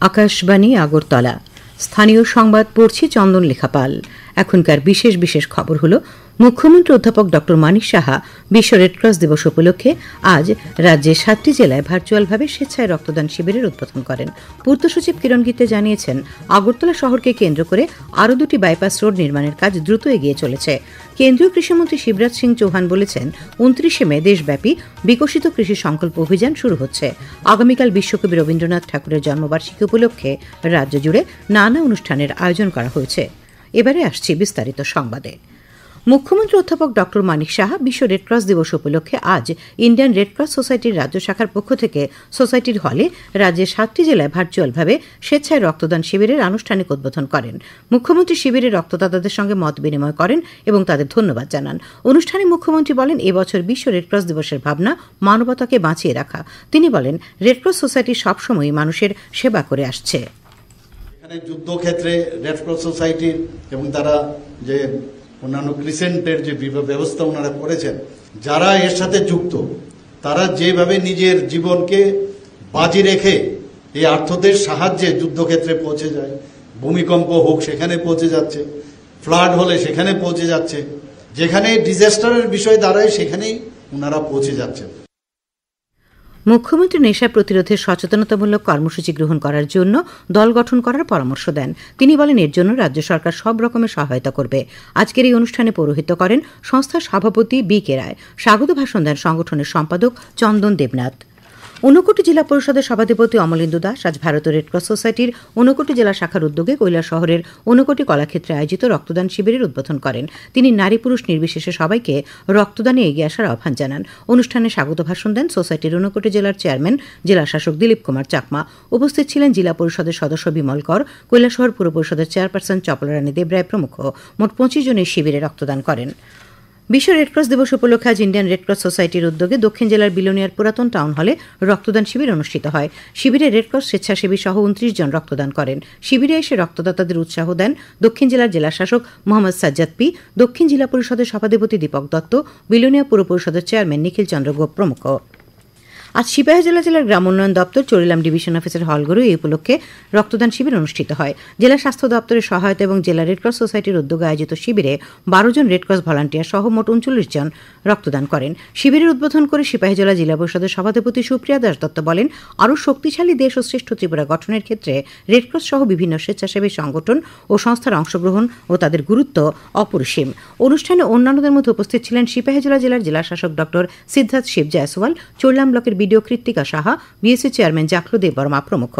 আকাশবাণী আগরতলা। স্থানীয় সংবাদ পড়ছি চন্দন লেখাপাল। এখনকার বিশেষ বিশেষ খবর হলো, মুখ্যমন্ত্রী অধ্যাপক ড মানিক সাহা বিশ্ব রেডক্রস দিবস উপলক্ষে আজ রাজ্যের 7টি জেলায় ভার্চুয়ালভাবে স্বেচ্ছায় রক্তদান শিবিরের উদ্বোধন করেন। পূর্ত সচিব কিরণ গীতে জানিয়েছেন, আগরতলা শহরকে কেন্দ্র করে আরও 2টি বাইপাস রোড নির্মাণের কাজ দ্রুত এগিয়ে চলেছে। কেন্দ্রীয় কৃষিমন্ত্রী শিবরাজ সিং চৌহান বলেছেন, 29শে মে দেশব্যাপী বিকশিত কৃষি সংকল্প অভিযান শুরু হচ্ছে। আগামীকাল বিশ্বকবি রবীন্দ্রনাথ ঠাকুরের জন্মবার্ষিকী উপলক্ষে রাজ্য জুড়ে নানা অনুষ্ঠানের আয়োজন করা হয়েছে। এবারে আসছি বিস্তারিত সংবাদে। মুখ্যমন্ত্রী অধ্যাপক ড মানিক সাহা বিশ্ব রেডক্রস দিবস উপলক্ষে আজ ইন্ডিয়ান রেডক্রস সোসাইটির রাজ্য শাখার পক্ষ থেকে সোসাইটির হলে রাজ্যের 7টি জেলায় ভার্চুয়ালভাবে স্বেচ্ছায় রক্তদান শিবিরের আনুষ্ঠানিক উদ্বোধন করেন। মুখ্যমন্ত্রী শিবিরে রক্তদাতাদের সঙ্গে মত বিনিময় করেন এবং তাদের ধন্যবাদ জানান। অনুষ্ঠানে মুখ্যমন্ত্রী বলেন, এবছর বিশ্ব রেডক্রস দিবসের ভাবনা মানবতাকে বাঁচিয়ে রাখা। তিনি বলেন, রেডক্রস সোসাইটি সবসময়ই মানুষের সেবা করে আসছে। এখানে যুদ্ধক্ষেত্রে রেডক্রস সোসাইটির এবং তারা যে অন্যান্য ক্রিসেন্টের যে ব্যবস্থা ওনারা করেছেন, যারা এর সাথে যুক্ত তারা যেভাবে নিজের জীবনকে বাজি রেখে এই আর্থদের সাহায্যে যুদ্ধক্ষেত্রে পৌঁছে যায়, ভূমিকম্প হোক সেখানে পৌঁছে যাচ্ছে, ফ্লাড হলে সেখানে পৌঁছে যাচ্ছে, যেখানে ডিজাস্টারের বিষয় দাঁড়ায় সেখানেই ওনারা পৌঁছে যাচ্ছেন। মুখ্যমন্ত্রী নেশা প্রতিরোধে সচেতনতামূলক কর্মসূচি গ্রহণ করার জন্য দল গঠন করার পরামর্শ দেন। তিনি বলেন, এর জন্য রাজ্য সরকার সব রকমের সহায়তা করবে। আজকের এই অনুষ্ঠানে পৌরোহিত্য করেন সংস্থার সভাপতি বি কে রায়। স্বাগত ভাষণ দেন সংগঠনের সম্পাদক চন্দন দেবনাথ। ঊনকোটি জেলা পরিষদের সভাধিপতি অমলেন্দু দাস আজ ভারতীয় রেডক্রস সোসাইটির ঊনকোটি জেলা শাখার উদ্যোগে কৈলাস শহরের ঊনকোটি কলাক্ষেত্রে আয়োজিত রক্তদান শিবিরের উদ্বোধন করেন। তিনি নারী পুরুষ নির্বিশেষে সবাইকে রক্তদানে এগিয়ে আসার আহ্বান জানান। অনুষ্ঠানে স্বাগত ভাষণ দেন সোসাইটির ঊনকোটি জেলার চেয়ারম্যান জেলা শাসক দিলীপ কুমার চাকমা। উপস্থিত ছিলেন জেলা পরিষদের সদস্য বিমল কর, কৈলাসহর পুর পরিষদের চেয়ারপারসন চপলারানী দেবরায় প্রমুখ। মোট 25 জন এই শিবিরে রক্তদান করেন। বিশ্ব রেডক্রস দিবস উপলক্ষে আজ ইন্ডিয়ান রেডক্রস সোসাইটির উদ্যোগে দক্ষিণ জেলার বিলোনিয়ার পুরাতন টাউন হলে রক্তদান শিবির অনুষ্ঠিত হয়। শিবিরে রেডক্রস স্বেচ্ছাসেবী সহ 29 জন রক্তদান করেন। শিবিরে এসে রক্তদাতাদের উৎসাহ দেন দক্ষিণ জেলার জেলাশাসক মোহাম্মদ সাজ্জাদ পি, দক্ষিণ জেলা পরিষদের সভাধিপতি দীপক দত্ত, বিলোনিয়া পুর পরিষদের চেয়ারম্যান নিখিল চন্দ্র গোপ প্রমুখ। আজ সিপাহীজলা জেলার গ্রাম উন্নয়ন দপ্তর চরিলাম ডিভিশন অফিসের হলঘরে এই উপলক্ষে রক্তদান শিবির অনুষ্ঠিত হয়। জেলা স্বাস্থ্য দপ্তরের সহায়তা এবং জেলা রেডক্রস সোসাইটির উদ্যোগে আয়োজিত শিবিরে 12 জন রেডক্রস ভলান্টিয়ার সহ মোট 39 জন রক্তদান করেন। শিবিরের উদ্বোধন করে সিপাহীজলা জেলা পরিষদের সভাধিপতি সুপ্রিয়া দাস দত্ত বলেন, আরও শক্তিশালী দেশ ও শ্রেষ্ঠ ত্রিপুরা গঠনের ক্ষেত্রে রেডক্রস সহ বিভিন্ন স্বেচ্ছাসেবী সংগঠন ও সংস্থার অংশগ্রহণ ও তাদের গুরুত্ব অপরিসীম। অনুষ্ঠানে অন্যান্যদের মধ্যে উপস্থিত ছিলেন সিপাহীজলা জেলার জেলাশাসক ড সিদ্ধার্থ শিব জয়সওয়াল, চোরলাম ব্লকের BDO Krittika Saha, BSC chairman Jaklu Deb Barma প্রমুখ।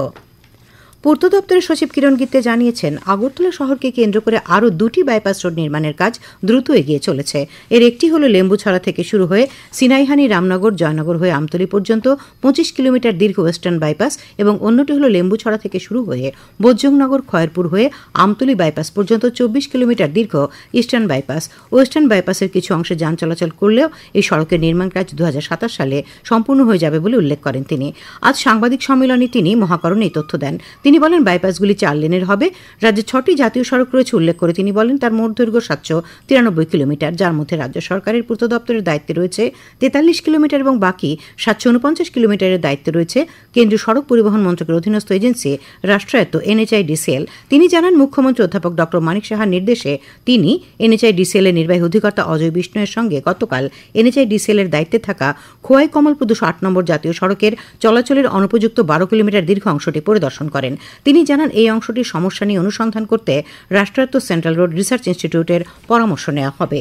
পূর্ত দপ্তরের সচিব কিরণ গীতে জানিয়েছেন, আগরতলা শহরকে কেন্দ্র করে আরও 2টি বাইপাস রোড নির্মাণের কাজ দ্রুত এগিয়ে চলেছে। এর একটি হল লেম্বুছড়া থেকে শুরু হয়ে সিনাইহানি, রামনগর, জয়নগর হয়ে আমতলী পর্যন্ত 25 কিলোমিটার দীর্ঘ ওয়েস্টার্ন বাইপাস এবং অন্যটি হল লেম্বুছড়া থেকে শুরু হয়ে বোজ্জংনগর, খয়েরপুর হয়ে আমতলী বাইপাস পর্যন্ত 24 কিলোমিটার দীর্ঘ ইস্টার্ন বাইপাস। ওয়েস্টার্ন বাইপাসের কিছু অংশে যান চলাচল করলেও এই সড়কের নির্মাণ কাজ 2027 সালে সম্পূর্ণ হয়ে যাবে বলে উল্লেখ করেন তিনি। আজ সাংবাদিক সম্মেলনে তিনি মহাকরণে এই তথ্য দেন। তিনি বলেন, বাইপাসগুলি 4 লেনের হবে। রাজ্যে 6টি জাতীয় সড়ক রয়েছে উল্লেখ করে তিনি বলেন, তার মোট দৈর্ঘ্য 793 কিলোমিটার, যার মধ্যে রাজ্য সরকারের পূর্ত দপ্তরের দায়িত্বে রয়েছে 43 কিলোমিটার এবং বাকি 749 কিলোমিটারের দায়িত্বে রয়েছে কেন্দ্রীয় সড়ক পরিবহন মন্ত্রকের অধীনস্থ এজেন্সি রাষ্ট্রায়ত্ত NHIDCL। তিনি জানান, মুখ্যমন্ত্রী অধ্যাপক ড মানিক সাহার নির্দেশে তিনি NHIDCL এর নির্বাহী অধিকর্তা অজয় বিষ্ণয়ের সঙ্গে গতকাল NHIDCL এর দায়িত্বে থাকা খোয়াই কমলপ্রদূষ 8 নম্বর জাতীয় সড়কের চলাচলের অনুপযুক্ত 12 কিলোমিটার দীর্ঘ অংশটি পরিদর্শন করেন। তিনি জানান, এই অংশটির সমস্যা নিয়ে অনুসন্ধান করতে রাষ্ট্রায়ত্ত সেন্ট্রাল রোড রিসার্চ ইনস্টিটিউটের পরামর্শ নেওয়া হবে।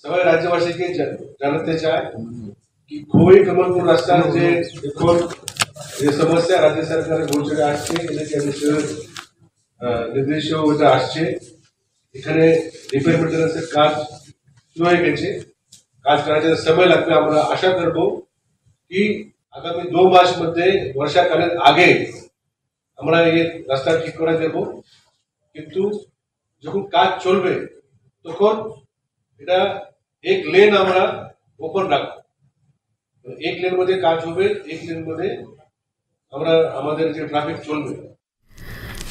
সবাই রাজ্যবাসীকে জানাতে চায় কি খোয়াই কমলপুর রাস্তার যে এখন যে সমস্যা রাজ্য সরকারের গোচরে আসছে, নির্দেশও ওটা আসছে, এখানে রিপেয়ার মেন্টেন্যান্সের কাজ শুরু হয়ে গেছে। কাজ করার জন্য সময় লাগবে। আমরা আশা করব কি আগামী 2 মাস মধ্যে বর্ষাকালের আগে আমরা এই রাস্তা ঠিক করে দেব। কিন্তু যখন কাজ চলবে তখন এটা 1 লেন আমরা ওপেন রাখবো। 1 লেন মধ্যে কাজ হবে, 1 লেন মধ্যে আমরা আমাদের যে ট্রাফিক চলবে।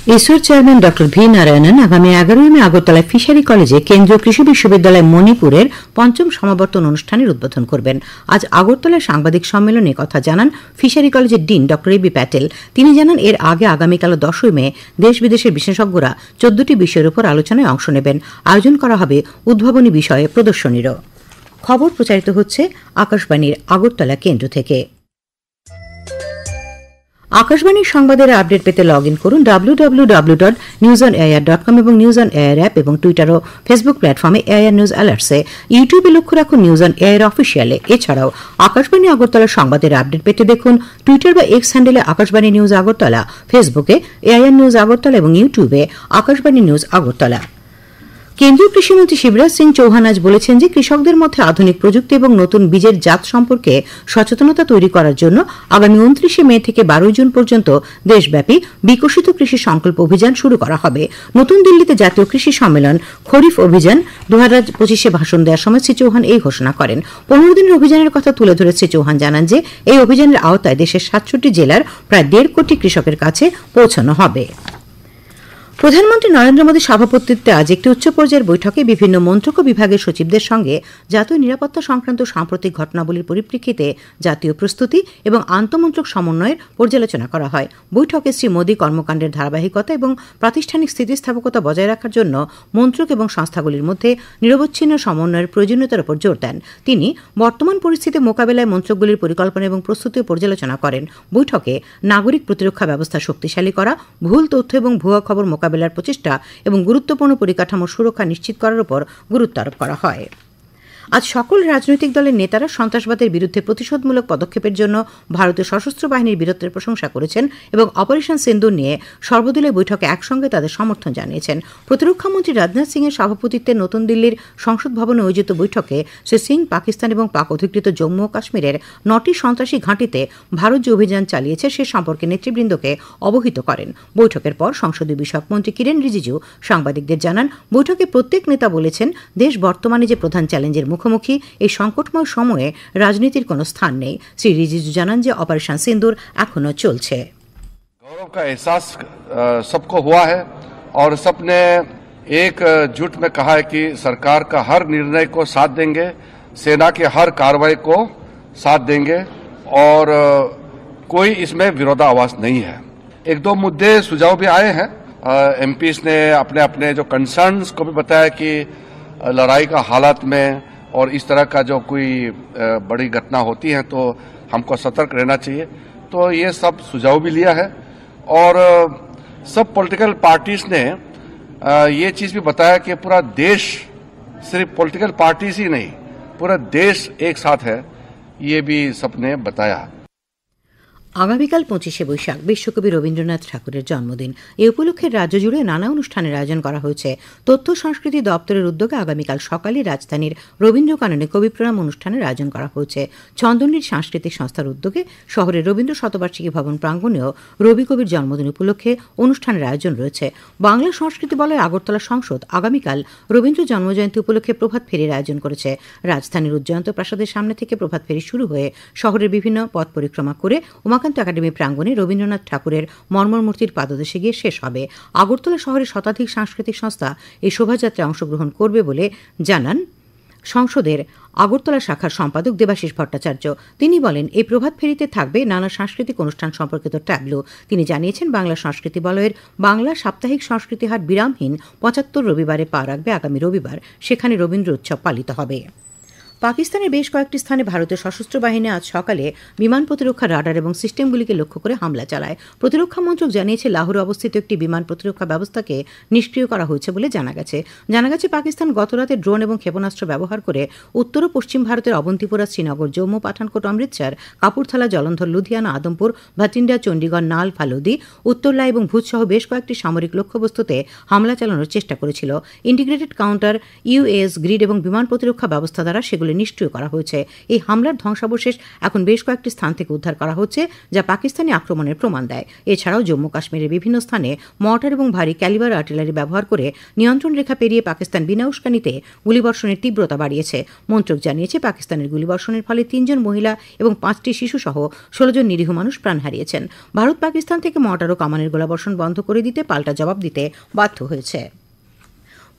ইসরোর চেয়ারম্যান ড ভি নারায়ণন আগামী 11 মে আগরতলায় ফিশারি কলেজে কেন্দ্রীয় কৃষি বিশ্ববিদ্যালয় মণিপুরের ৫ম সমাবর্তন অনুষ্ঠানের উদ্বোধন করবেন। আজ আগরতলায় সাংবাদিক সম্মেলনে কথা জানান ফিশারি কলেজের ডিন ড এবি প্যাটেল। তিনি জানান, এর আগে আগামীকাল 10 মে দেশ বিদেশের বিশেষজ্ঞরা 14টি বিষয়ের উপর আলোচনায় অংশ নেবেন। আয়োজন করা হবে উদ্ভাবনী বিষয়ে প্রদর্শনীরও। খবর প্রচারিত হচ্ছে আকাশবাণীর আগরতলা কেন্দ্র থেকে। আকাশবাণীর সংবাদের আপডেট পেতে লগ ইন করুন www.newsonair.com এবং নিউজ অন এয়ার অ্যাপ এবং টুইটার ও ফেসবুক প্ল্যাটফর্মে এআইআর নিউজ অ্যালার্টসে। ইউটিউবে লক্ষ্য রাখুন নিউজ অন এয়ার অফিসিয়ালে। এছাড়াও আকাশবাণী আগরতলার সংবাদের আপডেট পেতে দেখুন টুইটার বা এক্স হ্যান্ডেলে আকাশবাণী নিউজ আগরতলা, ফেসবুকে এআইআর নিউজ আগরতলা এবং ইউটিউবে আকাশবাণী নিউজ আগরতলা। কেন্দ্রীয় কৃষিমন্ত্রী শিবরাজ সিং চৌহান আজ বলেছেন যে কৃষকদের মধ্যে আধুনিক প্রযুক্তি এবং নতুন বীজের জাত সম্পর্কে সচেতনতা তৈরি করার জন্য আগামী 29 মে থেকে 12 জুন পর্যন্ত দেশব্যাপী বিকশিত কৃষি সংকল্প অভিযান শুরু করা হবে। নতুন দিল্লিতে জাতীয় কৃষি সম্মেলন খরিফ অভিযান 2025-এ ভাষণ দেওয়ার সময় শ্রী চৌহান এই ঘোষণা করেন। 15 দিনের অভিযানের কথা তুলে ধরে শ্রী চৌহান জানান যে এই অভিযানের আওতায় দেশের 67 জেলার প্রায় 1.5 কোটি কৃষকের কাছে পৌঁছানো হবে। প্রধানমন্ত্রী নরেন্দ্র মোদীর সভাপতিত্বে আজ একটি উচ্চ পর্যায়ের বৈঠকে বিভিন্ন মন্ত্রক ও বিভাগের সচিবদের সঙ্গে জাতীয় নিরাপত্তা সংক্রান্ত সাম্প্রতিক ঘটনাবলীর পরিপ্রেক্ষিতে জাতীয় প্রস্তুতি এবং আন্তঃমন্ত্রক সমন্বয়ের পর্যালোচনা করা হয়। বৈঠকে শ্রী মোদী কর্মকাণ্ডের ধারাবাহিকতা এবং প্রাতিষ্ঠানিক স্থিতিস্থাপকতা বজায় রাখার জন্য মন্ত্রক এবং সংস্থাগুলির মধ্যে নিরবচ্ছিন্ন সমন্বয়ের প্রয়োজনীয়তার উপর জোর দেন। তিনি বর্তমান পরিস্থিতি মোকাবেলায় মন্ত্রকগুলির পরিকল্পনা এবং প্রস্তুতিও পর্যালোচনা করেন। বৈঠকে নাগরিক প্রতিরক্ষা ব্যবস্থা শক্তিশালী করা, ভুল তথ্য এবং ভুয়া খবর মোকাবেলার প্রচেষ্টা এবং গুরুত্বপূর্ণ পরিকাঠামোর সুরক্ষা নিশ্চিত করার উপর গুরুত্ব আরোপ করা হয়। আজ সকল রাজনৈতিক দলের নেতারা সন্ত্রাসবাদের বিরুদ্ধে প্রতিশোধমূলক পদক্ষেপের জন্য ভারতীয় সশস্ত্র বাহিনীর বীরত্বের প্রশংসা করেছেন এবং অপারেশন সিন্দুর নিয়ে সর্বদলীয় বৈঠকে একসঙ্গে তাদের সমর্থন জানিয়েছেন। প্রতিরক্ষামন্ত্রী রাজনাথ সিং এর সভাপতিত্বে নতুন দিল্লির সংসদ ভবনে আয়োজিত বৈঠকে শ্রী সিং পাকিস্তান এবং পাক অধিকৃত জম্মু ও কাশ্মীরের 9টি সন্ত্রাসী ঘাঁটিতে ভারত যে অভিযান চালিয়েছে সে সম্পর্কে নেতৃবৃন্দকে অবহিত করেন। বৈঠকের পর সংসদীয় বিষয়ক মন্ত্রী কিরেন রিজিজু সাংবাদিকদের জানান, বৈঠকে প্রত্যেক নেতা বলেছেন দেশ বর্তমানে যে প্রধান চ্যালেঞ্জের মুখোমুখি এই সংকটময় সময়ে রাজনীতির কোনো স্থান নেই। শ্রী রিজিজু জানান যে অপারেশন সিন্দুর এখনো চলছে। गौरव का एहसास सबको हुआ है और सबने एकजुट में कहा है कि सरकार का हर निर्णय को साथ देंगे, सेना के हर कार्रवाई को साथ देंगे और कोई इसमें विरोधाभास नहीं है। एक दो मुद्दे सुझाव भी आए हैं। एमपीज ने अपने अपने जो कंसर्न्स को भी बताया कि लड़ाई का हालात में और इस तरह का जो कोई बड़ी घटना होती है तो हमको सतर्क रहना चाहिए। तो ये सब सुझाव भी लिया है और सब पॉलिटिकल पार्टीज ने ये चीज भी बताया कि पूरा देश, सिर्फ पॉलिटिकल पार्टीज ही नहीं, पूरा देश एक साथ है, ये भी सबने बताया। আগামীকাল 25শে বৈশাখ বিশ্বকবি রবীন্দ্রনাথ ঠাকুরের জন্মদিন। এ উপলক্ষে রাজ্য জুড়ে নানা অনুষ্ঠানের আয়োজন করা হয়েছে। তথ্য সংস্কৃতি দপ্তরের উদ্যোগে আগামীকাল সকালে রাজধানীর রবীন্দ্রকাননে কবিপ্রণাম অনুষ্ঠানের আয়োজন করা হয়েছে। ছন্দনীর সাংস্কৃতিক সংস্থার উদ্যোগে শহরের রবীন্দ্র শতবার্ষিকী ভবন প্রাঙ্গণেও রবি কবির জন্মদিন উপলক্ষে অনুষ্ঠানের আয়োজন রয়েছে। বাংলা সংস্কৃতি বলয় আগরতলা সংসদ আগামীকাল রবীন্দ্র জন্মজয়ন্তী উপলক্ষে প্রভাত ফেরির আয়োজন করেছে। রাজধানীর উজ্জয়ন্ত প্রাসাদের সামনে থেকে প্রভাত ফেরি শুরু হয়ে শহরের বিভিন্ন পথ পরিক্রমা করে উমাকান্ত একাডেমি প্রাঙ্গণে রবীন্দ্রনাথ ঠাকুরের মর্মর মূর্তির পাদদেশে গিয়ে শেষ হবে। আগরতলা শহরের শতাধিক সাংস্কৃতিক সংস্থা এই শোভাযাত্রায় অংশগ্রহণ করবে বলে জানান সংসদের আগরতলা শাখার সম্পাদক দেবাশিস ভট্টাচার্য। তিনি বলেন, এই প্রভাত ফেরিতে থাকবে নানা সাংস্কৃতিক অনুষ্ঠান সম্পর্কিত ট্যাবলো। তিনি জানিয়েছেন, বাংলা সংস্কৃতি বলয়ের বাংলা সাপ্তাহিক সংস্কৃতি হাট বিরামহীন 75 রবিবারে পা রাখবে আগামী রবিবার। সেখানে রবীন্দ্র উৎসব পালিত হবে। পাকিস্তানের বেশ কয়েকটি স্থানে ভারতের সশস্ত্র বাহিনী আজ সকালে বিমান প্রতিরক্ষা রাডার এবং সিস্টেমগুলিকে লক্ষ্য করে হামলা চালায়। প্রতিরক্ষা মন্ত্রক জানিয়েছে, লাহোরে অবস্থিত একটি বিমান প্রতিরক্ষা ব্যবস্থাকে নিষ্ক্রিয় করা হয়েছে বলে জানা গেছে। পাকিস্তান গতরাতে ড্রোন এবং ক্ষেপণাস্ত্র ব্যবহার করে উত্তর ও পশ্চিম ভারতের অবন্তিপুরা, শ্রীনগর, জম্মু, পাঠানকোট, অমৃতসর, কাপুরথালা, জলন্ধর, লুধিয়ানা, আদমপুর, ভাটিন্ডা, চণ্ডীগড়, নাল, ফালুদি, উত্তরলা এবং ভুজ সহ বেশ কয়েকটি সামরিক লক্ষ্যবস্তুতে হামলা চালানোর চেষ্টা করেছিল। ইন্টিগ্রেটেড কাউন্টার, ইউএস গ্রিড এবং বিমান প্রতিরক্ষা ব্যবস্থা দ্বারা সেগুলি বলে নিষ্ক্রিয় করা হয়েছে। এই হামলার ধ্বংসাবশেষ এখন বেশ কয়েকটি স্থান থেকে উদ্ধার করা হচ্ছে, যা পাকিস্তানি আক্রমণের প্রমাণ দেয়। এছাড়াও জম্মু কাশ্মীরের বিভিন্ন স্থানে মর্টার এবং ভারী ক্যালিবার আর্টিলারি ব্যবহার করে নিয়ন্ত্রণ রেখা পেরিয়ে পাকিস্তান বিনা উস্কানিতে গুলিবর্ষণের তীব্রতা বাড়িয়েছে। মন্ত্রক জানিয়েছে, পাকিস্তানের গুলিবর্ষণের ফলে 3 জন মহিলা এবং 5টি শিশু সহ 16 জন নিরীহ মানুষ প্রাণ হারিয়েছেন। ভারত পাকিস্তান থেকে মর্টার ও কামানের গোলাবর্ষণ বন্ধ করে দিতে পাল্টা জবাব দিতে বাধ্য হয়েছে।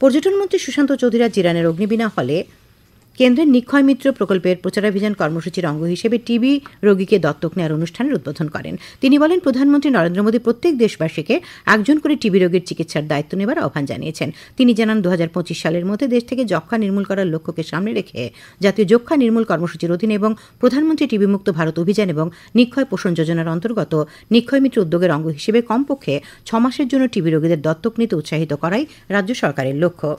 পর্যটন মন্ত্রী সুশান্ত চৌধুরী জিরানের অগ্নিবীণা হলে কেন্দ্রের নিক্ষয় মিত্র প্রকল্পের প্রচারাভিযান কর্মসূচির অঙ্গ হিসেবে টিবি রোগীকে দত্তক নেওয়ার অনুষ্ঠানের উদ্বোধন করেন। তিনি বলেন, প্রধানমন্ত্রী নরেন্দ্র মোদী প্রত্যেক দেশবাসীকে একজন করে টিবি রোগীর চিকিৎসার দায়িত্ব নেবার আহ্বান জানিয়েছেন। তিনি জানান, 2025 সালের মধ্যে দেশ থেকে যক্ষ্মা নির্মূল করার লক্ষ্যকে সামনে রেখে জাতীয় যক্ষ্মা নির্মূল কর্মসূচির অধীনে এবং প্রধানমন্ত্রী টিবি মুক্ত ভারত অভিযান এবং নিক্ষয় পোষণ যোজনার অন্তর্গত নিক্ষয় মিত্র উদ্যোগের অঙ্গ হিসেবে কমপক্ষে 6 মাসের জন্য টিবি রোগীদের দত্তক নিতে উৎসাহিত করাই রাজ্য সরকারের লক্ষ্য।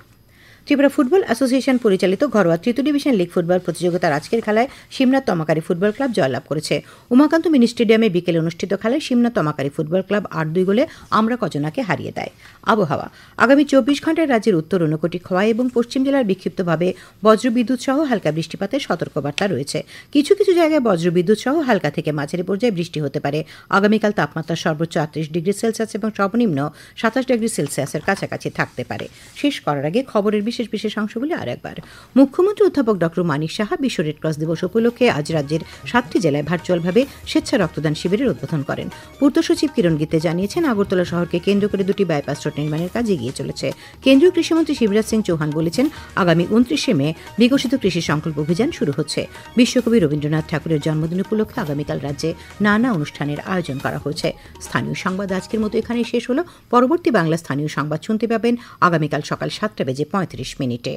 ত্রিপুরা ফুটবল অ্যাসোসিয়েশন পরিচালিত ঘরোয়া 3য় ডিভিশন লিগ ফুটবল প্রতিযোগিতার আজকের খেলায় শিমনাথ তমাকারী ফুটবল ক্লাব জয়লাভ করেছে। উমাকান্ত মিনি স্টেডিয়ামে বিকেলে অনুষ্ঠিত খেলায় শিমনাথ তমাকারী ফুটবল ক্লাব 8-2 গোলে আমরা কজনাকে হারিয়ে দেয়। আবহাওয়া, আগামী 24 ঘন্টায় রাজ্যের উত্তর ঊনকোটি, খোয়াই এবং পশ্চিম জেলার বিক্ষিপ্তভাবে বজ্রবিদ্যুৎ সহ হালকা বৃষ্টিপাতের সতর্কবার্তা রয়েছে। কিছু কিছু জায়গায় বজ্রবিদ্যুৎ সহ হালকা থেকে মাঝারি পর্যায়ে বৃষ্টি হতে পারে। আগামীকাল তাপমাত্রা সর্বোচ্চ 38 ডিগ্রি সেলসিয়াস এবং সর্বনিম্ন 27 ডিগ্রি সেলসিয়াসের কাছাকাছি থাকতে পারে। শেষ করার আগে খবরের বিশেষ অংশগুলি আরেকবার। মুখ্যমন্ত্রী অধ্যাপক ডক্টর মানিক সাহা বিশ্ব রেড ক্রস দিবস উপলক্ষে আজ রাজ্যের 7টি জেলায় ভার্চুয়ালভাবে স্বেচ্ছা রক্তদান শিবিরের উদ্বোধন করেন। পূর্ত সচিব কিরণ গীতে জানিয়েছেন, আগরতলা শহরকে কেন্দ্র করে 2টি বাইপাস রোড নির্মাণের কাজ এগিয়ে চলেছে। কেন্দ্রীয় কৃষিমন্ত্রী শিবরাজ সিং চৌহান বলেছেন, আগামী 29 মে বিকশিত কৃষি সংকল্প অভিযান শুরু হচ্ছে। বিশ্বকবি রবীন্দ্রনাথ ঠাকুরের জন্মদিন উপলক্ষে আগামীকাল রাজ্যে নানা অনুষ্ঠানের আয়োজন করা হয়েছে। স্থানীয় সংবাদ আজকের মতো এখানেই শেষ হলো। পরবর্তী বাংলা স্থানীয় সংবাদ শুনতে পাবেন আগামীকাল সকাল 7:35 মিনিটে।